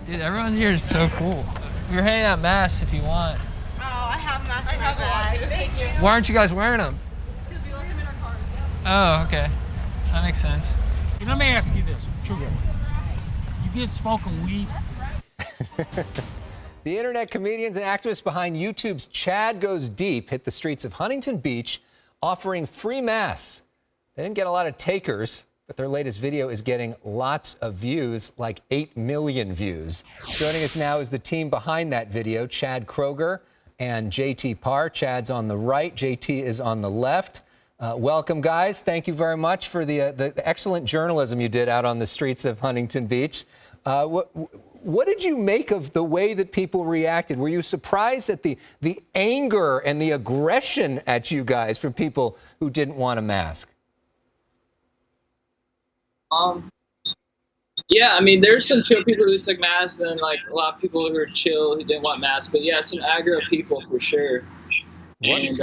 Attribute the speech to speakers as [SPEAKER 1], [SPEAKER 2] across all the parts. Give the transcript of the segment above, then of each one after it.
[SPEAKER 1] Dude, everyone here is so cool. We're handing out masks if you want.
[SPEAKER 2] Oh, I have masks in my bag. Thank you.
[SPEAKER 3] Why aren't you guys wearing them?
[SPEAKER 2] Because we left them in our cars.
[SPEAKER 1] Oh, okay. That makes sense.
[SPEAKER 4] Let me ask you this, truthfully. You get smoking weed?
[SPEAKER 3] The internet comedians and activists behind YouTube's Chad Goes Deep hit the streets of Huntington Beach offering free masks. They didn't get a lot of takers, but their latest video is getting lots of views, like 8 million views. Joining us now is the team behind that video, Chad Kroger and JT Parr. Chad's on the right, JT is on the left. Welcome, guys. Thank you very much for the excellent journalism you did out on the streets of Huntington Beach. What did you make of the way that people reacted? Were you surprised at the anger and the aggression at you guys from people who didn't want a mask?
[SPEAKER 5] Yeah, I mean, there's some chill people who took masks, and then like a lot of people who were chill who didn't want masks. But yeah, some aggro people for sure. And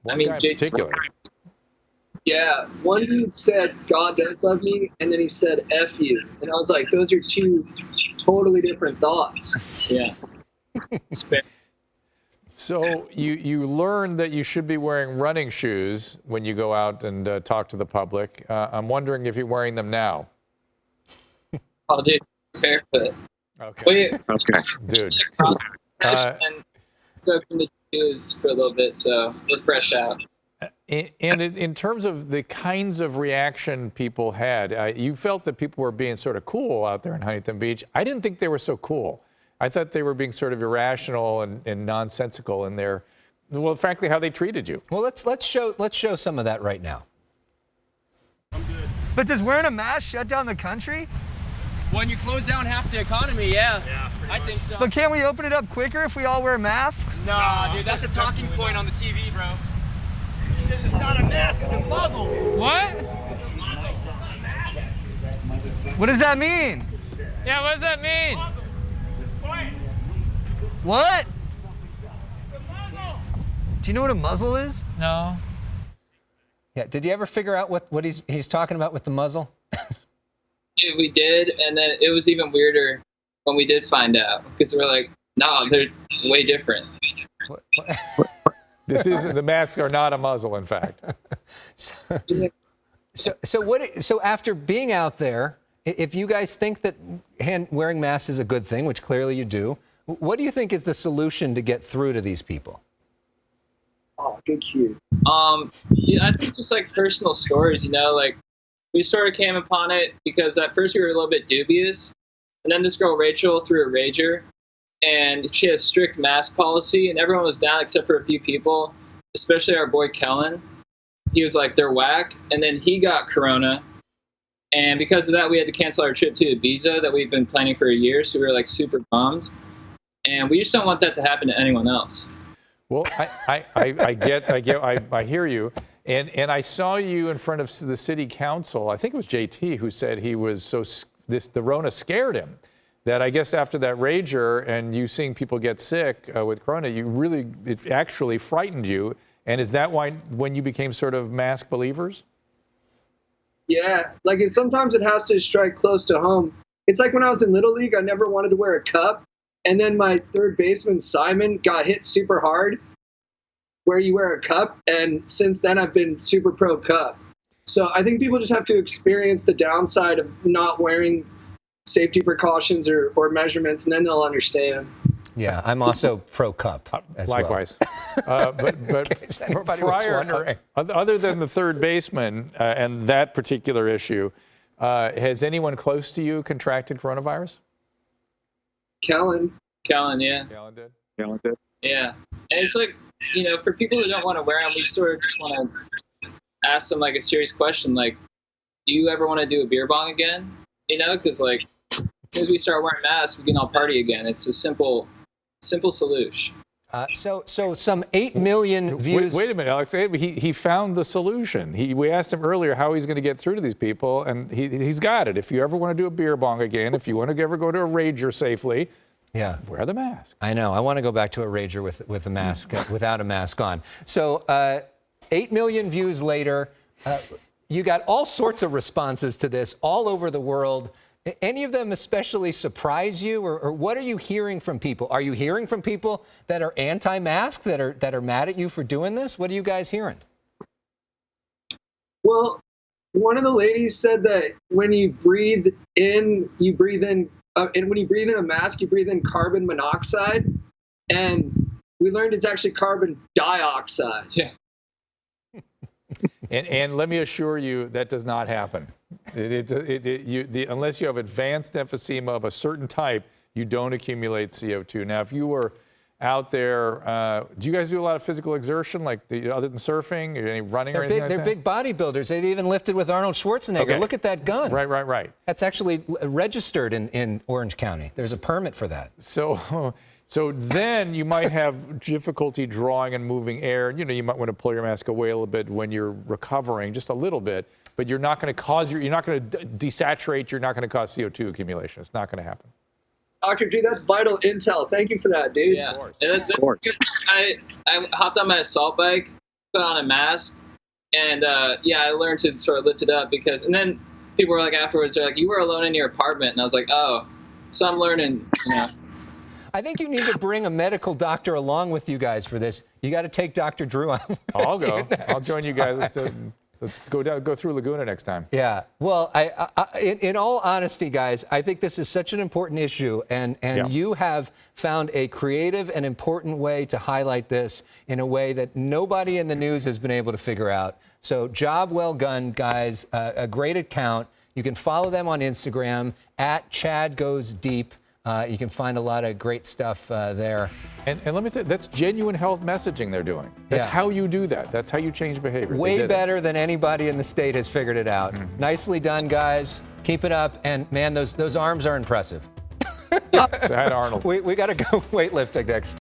[SPEAKER 5] I mean,
[SPEAKER 6] in particular.
[SPEAKER 5] Yeah, one dude said God does love me, and then he said F you, and I was like, those are two totally different thoughts. Yeah.
[SPEAKER 6] So you learned that you should be wearing running shoes when you go out and talk to the public. I'm wondering if you're wearing them now.
[SPEAKER 5] Oh, dude, barefoot.
[SPEAKER 6] Okay.
[SPEAKER 5] Okay.
[SPEAKER 6] Dude.
[SPEAKER 5] And soaking the shoes for a little bit, so we're fresh out.
[SPEAKER 6] And in terms of the kinds of reaction people had, you felt that people were being sort of cool out there in Huntington Beach. I didn't think they were so cool. I thought they were being sort of irrational and nonsensical in their, well, frankly, how they treated you.
[SPEAKER 3] Well, let's show some of that right now. But does wearing a mask shut down the country?
[SPEAKER 7] When you close down half the economy, yeah. I think so.
[SPEAKER 3] But can't we open it up quicker if we all wear masks?
[SPEAKER 7] Nah, dude, that's a talking point on the TV, bro. He says it's not a mask, it's a muzzle.
[SPEAKER 1] What?
[SPEAKER 3] What does that mean?
[SPEAKER 1] Yeah, what does that mean?
[SPEAKER 3] What? Do you know what a muzzle is?
[SPEAKER 1] No.
[SPEAKER 3] Yeah. Did you ever figure out what he's talking about with the muzzle?
[SPEAKER 5] Yeah, we did, and then it was even weirder when we did find out, because we're like, no, they're way different.
[SPEAKER 6] This isn't, the masks are not a muzzle, in fact.
[SPEAKER 3] So after being out there, if you guys think that wearing masks is a good thing, which clearly you do, what do you think is the solution to get through to these people?
[SPEAKER 5] Oh, good cue. Yeah, I think just like personal stories, you know, like we sort of came upon it because at first we were a little bit dubious, and then this girl Rachel threw a rager, and she has strict mask policy, and everyone was down except for a few people, especially our boy Kellen. He was like, they're whack, and then he got corona, and because of that we had to cancel our trip to Ibiza that we've been planning for a year, so we were like super bummed, and we just don't want that to happen to anyone else.
[SPEAKER 6] Well, I hear you. And I saw you in front of the city council. I think it was JT who said he was the Rona scared him. That I guess after that rager and you seeing people get sick with corona, it actually frightened you. And is that why when you became sort of mask believers?
[SPEAKER 8] Yeah, like sometimes it has to strike close to home. It's like when I was in Little League, I never wanted to wear a cup. And then my third baseman, Simon, got hit super hard where you wear a cup. And since then, I've been super pro cup. So I think people just have to experience the downside of not wearing safety precautions or measurements, and then they'll understand.
[SPEAKER 3] Yeah, I'm also pro cup as
[SPEAKER 6] likewise.
[SPEAKER 3] well.
[SPEAKER 6] But
[SPEAKER 3] Anybody was wondering.
[SPEAKER 6] Other than the third baseman and that particular issue, has anyone close to you contracted coronavirus?
[SPEAKER 5] Kellen, yeah.
[SPEAKER 6] Kellen did?
[SPEAKER 5] Yeah. And it's like, you know, for people who don't want to wear them, we sort of just want to ask them like a serious question, like, do you ever want to do a beer bong again? You know, because like, as soon as we start wearing masks, we can all party again. It's a simple solution.
[SPEAKER 3] So some 8 million views.
[SPEAKER 6] Wait a minute, Alex. He found the solution. We asked him earlier how he's going to get through to these people, and he's got it. If you ever want to do a beer bong again, if you want to ever go to a rager safely,
[SPEAKER 3] yeah,
[SPEAKER 6] wear the mask.
[SPEAKER 3] I know. I want to go back to a rager with a mask, without a mask on. So 8 million views later, you got all sorts of responses to this all over the world. Any of them especially surprise you, or what are you hearing from people? Are you hearing from people that are anti-mask, that are mad at you for doing this? What are you guys hearing?
[SPEAKER 8] Well, one of the ladies said that when you breathe in, and when you breathe in a mask, you breathe in carbon monoxide, and we learned it's actually carbon dioxide.
[SPEAKER 5] Yeah.
[SPEAKER 6] And let me assure you, that does not happen. Unless you have advanced emphysema of a certain type, you don't accumulate CO2. Now, if you were out there, do you guys do a lot of physical exertion, like other than surfing, or any running or anything like
[SPEAKER 3] They're
[SPEAKER 6] that?
[SPEAKER 3] big bodybuilders. They've even lifted with Arnold Schwarzenegger.
[SPEAKER 6] Okay.
[SPEAKER 3] Look at that gun.
[SPEAKER 6] Right.
[SPEAKER 3] That's actually registered in Orange County. There's a permit for that.
[SPEAKER 6] So then you might have difficulty drawing and moving air. You know, you might want to pull your mask away a little bit when you're recovering, just a little bit. But you're not going to you're not going to desaturate. You're not going to cause CO2 accumulation. It's not going to happen.
[SPEAKER 8] Dr. G, that's vital intel. Thank you for that, dude.
[SPEAKER 5] Yeah. Of course. I hopped on my assault bike, put on a mask, and I learned to sort of lift it up and then people were like afterwards, they're like, you were alone in your apartment, and I was like, oh, so I'm learning, you know.
[SPEAKER 3] I think you need to bring a medical doctor along with you guys for this. You got to take Dr. Drew on.
[SPEAKER 6] I'll go. I'll join you guys. Let's go through Laguna next time.
[SPEAKER 3] Yeah. Well, in all honesty, guys, I think this is such an important issue, and you have found a creative and important way to highlight this in a way that nobody in the news has been able to figure out. So job well done, guys. A great account. You can follow them on Instagram at Chad Goes Deep. You can find a lot of great stuff there.
[SPEAKER 6] And let me say, that's genuine health messaging they're doing. That's how you do that. That's how you change behavior.
[SPEAKER 3] Way better than anybody in the state has figured it out. Nicely done, guys. Keep it up. And, man, those arms are impressive.
[SPEAKER 6] So I had Arnold.
[SPEAKER 3] We got to go weightlifting next.